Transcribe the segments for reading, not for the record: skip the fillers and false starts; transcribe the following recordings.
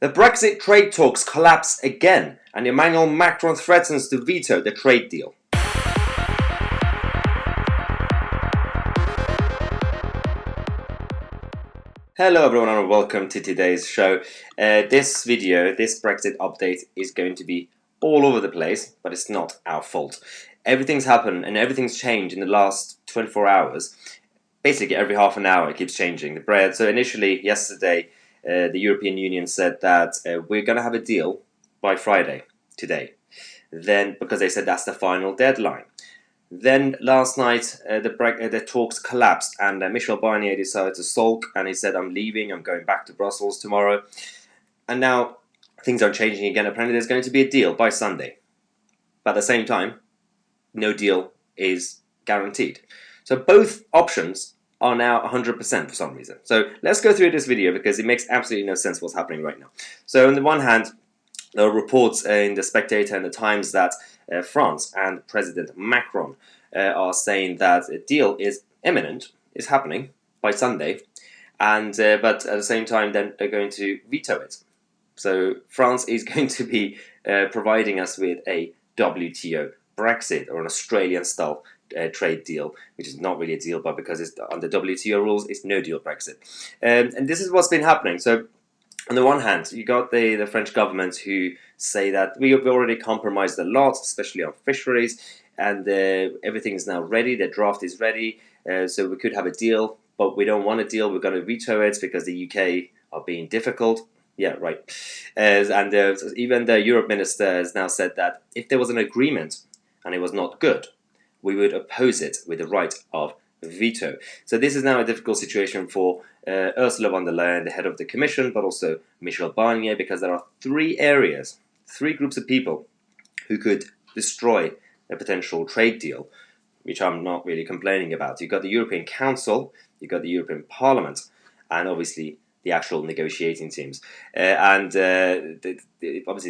The Brexit trade talks collapse again, and Emmanuel Macron threatens to veto the trade deal. Hello everyone and welcome to today's show. This Brexit update is going to be all over the place, but it's not our fault. Everything's happened and everything's changed in the last 24 hours. Basically every half an hour it keeps changing. So initially yesterday, the European Union said that we're going to have a deal by Friday, today. Then, because they said that's the final deadline. Then last night the talks collapsed and Michel Barnier decided to sulk and he said, I'm leaving, I'm going back to Brussels tomorrow. And now things are changing again. Apparently there's going to be a deal by Sunday. But at the same time, no deal is guaranteed. So both options are now 100% for some reason. So let's go through this video because it makes absolutely no sense what's happening right now. So on the one hand, there are reports in the Spectator and the Times that France and President Macron are saying that a deal is imminent, is happening by Sunday, and but at the same time then they're going to veto it. So France is going to be providing us with a WTO Brexit, or an Australian-style trade deal, which is not really a deal, but because it's under WTO rules, it's no deal Brexit. And this is what's been happening. So on the one hand, you got the French government who say that we've already compromised a lot, especially on fisheries, and everything is now ready, the draft is ready, so we could have a deal, but we don't want a deal, we're going to veto it because the UK are being difficult. Yeah, right. And even the Europe minister has now said that if there was an agreement and it was not good, we would oppose it with the right of veto. So this is now a difficult situation for Ursula von der Leyen, the head of the Commission, but also Michel Barnier, because there are three groups of people who could destroy a potential trade deal, which I'm not really complaining about. You've got the European Council, you've got the European Parliament, and obviously the actual negotiating teams. Obviously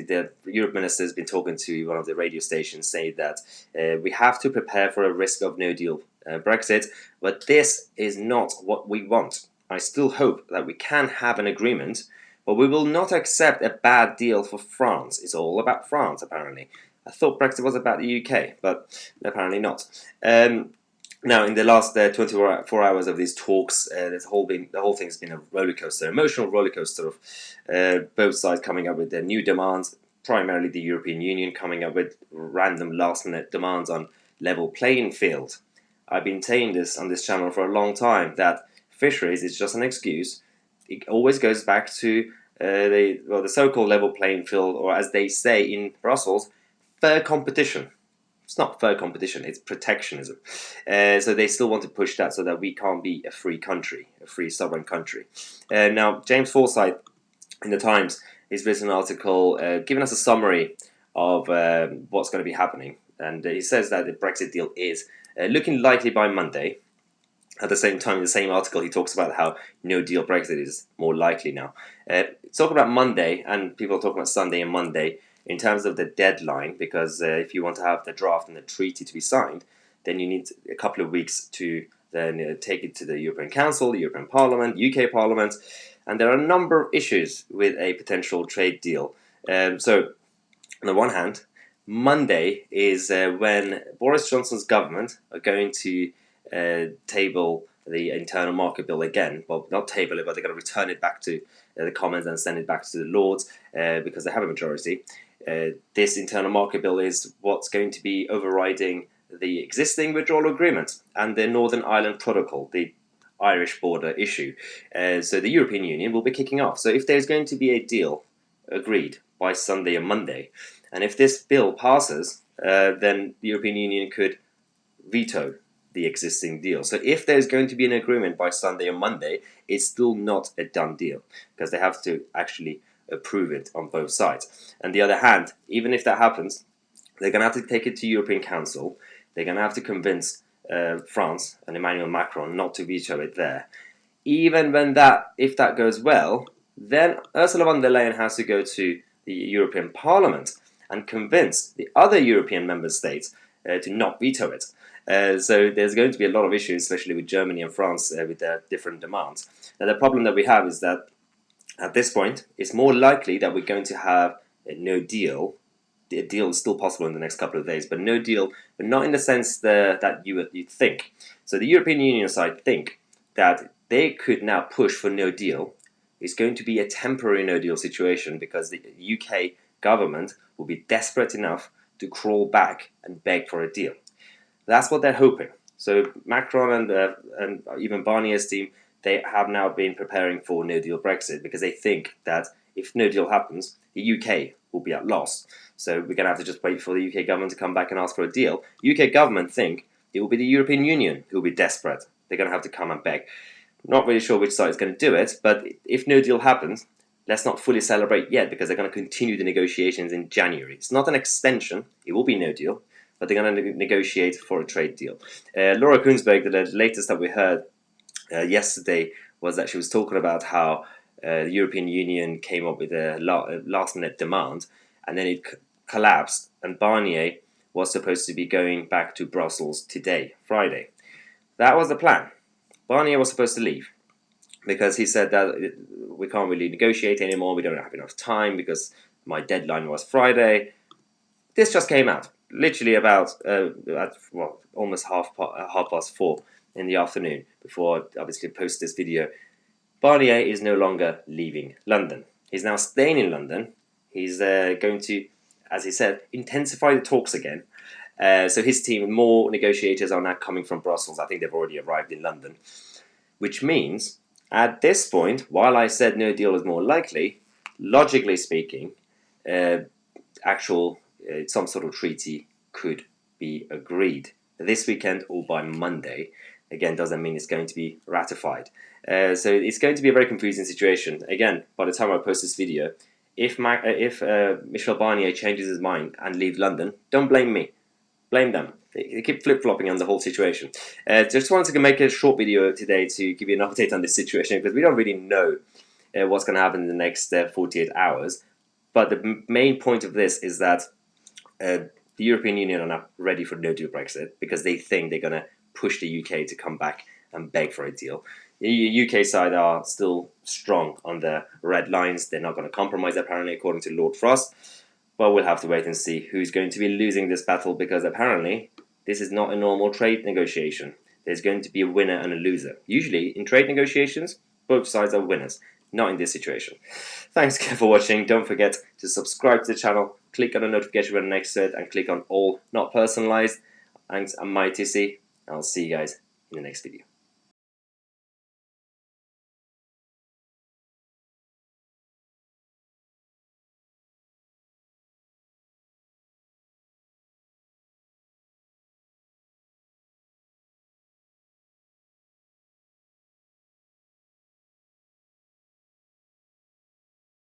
the Europe minister has been talking to one of the radio stations saying that we have to prepare for a risk of no deal Brexit, but this is not what we want. I still hope that we can have an agreement, but we will not accept a bad deal for France. It's all about France, apparently. I thought Brexit was about the UK, but apparently not. Now, in the last 24 hours of these talks, the whole thing has been a rollercoaster, emotional rollercoaster of both sides coming up with their new demands. Primarily, the European Union coming up with random last-minute demands on level playing field. I've been saying this on this channel for a long time that fisheries is just an excuse. It always goes back to the so-called level playing field, or as they say in Brussels, fair competition. It's not fair competition, it's protectionism. So they still want to push that so that we can't be a free country, a free sovereign country. Now, James Forsyth in the Times has written an article giving us a summary of what's going to be happening. And he says that the Brexit deal is looking likely by Monday. At the same time, in the same article, he talks about how no deal Brexit is more likely now. Talk about Monday, and people are talking about Sunday and Monday, in terms of the deadline, because if you want to have the draft and the treaty to be signed, then you need a couple of weeks to then take it to the European Council, the European Parliament, UK Parliament, and there are a number of issues with a potential trade deal. So, on the one hand, Monday is when Boris Johnson's government are going to table the internal market bill again. Well, not table it, but they're going to return it back to the Commons and send it back to the Lords because they have a majority. This internal market bill is what's going to be overriding the existing withdrawal agreement and the Northern Ireland Protocol, the Irish border issue. So the European Union will be kicking off. So if there's going to be a deal agreed by Sunday and Monday, and if this bill passes, then the European Union could veto the existing deal. So if there's going to be an agreement by Sunday and Monday, it's still not a done deal because they have to actually approve it on both sides. On the other hand, even if that happens, they're going to have to take it to European Council. They're going to have to convince France and Emmanuel Macron not to veto it there. Even when if that goes well, then Ursula von der Leyen has to go to the European Parliament and convince the other European member states to not veto it. So there's going to be a lot of issues, especially with Germany and France, with their different demands. Now, the problem that we have is that At this point, it's more likely that we're going to have a no deal. The deal is still possible in the next couple of days, but no deal, but not in the sense that you think. So the European Union side think that they could now push for no deal. It's going to be a temporary no deal situation because the UK government will be desperate enough to crawl back and beg for a deal. That's what they're hoping. So Macron and even Barnier's team, they have now been preparing for no deal Brexit because they think that if no deal happens, the UK will be at loss. So we're going to have to just wait for the UK government to come back and ask for a deal. UK government think it will be the European Union who will be desperate. They're going to have to come and beg. Not really sure which side is going to do it, but if no deal happens, let's not fully celebrate yet because they're going to continue the negotiations in January. It's not an extension. It will be no deal, but they're going to negotiate for a trade deal. Laura Kunsberg, the latest that we heard yesterday was that she was talking about how the European Union came up with a last-minute demand, and then it collapsed, and Barnier was supposed to be going back to Brussels today, Friday. That was the plan. Barnier was supposed to leave because he said that we can't really negotiate anymore, we don't have enough time because my deadline was Friday. This just came out, literally about almost half past 4 in the afternoon before I obviously post this video. Barnier is no longer leaving London. He's now staying in London. He's going to, as he said, intensify the talks again. So his team, more negotiators are now coming from Brussels. I think they've already arrived in London. Which means, at this point, while I said no deal is more likely, logically speaking, some sort of treaty could be agreed this weekend or by Monday. Again, doesn't mean it's going to be ratified. So it's going to be a very confusing situation. Again, by the time I post this video, if Michel Barnier changes his mind and leaves London, don't blame me. Blame them. They keep flip-flopping on the whole situation. Just wanted to make a short video today to give you an update on this situation because we don't really know what's going to happen in the next 48 hours. But the main point of this is that the European Union are not ready for no-deal Brexit because they think they're going to push the UK to come back and beg for a deal. The UK side are still strong on the red lines. They're not going to compromise, apparently, according to Lord Frost. But we'll have to wait and see who's going to be losing this battle because apparently this is not a normal trade negotiation. There's going to be a winner and a loser. Usually in trade negotiations, both sides are winners. Not in this situation. Thanks for watching. Don't forget to subscribe to the channel, click on the notification button next to it, and click on all not personalized. Thanks, I'm Tousi. I'll see you guys in the next video.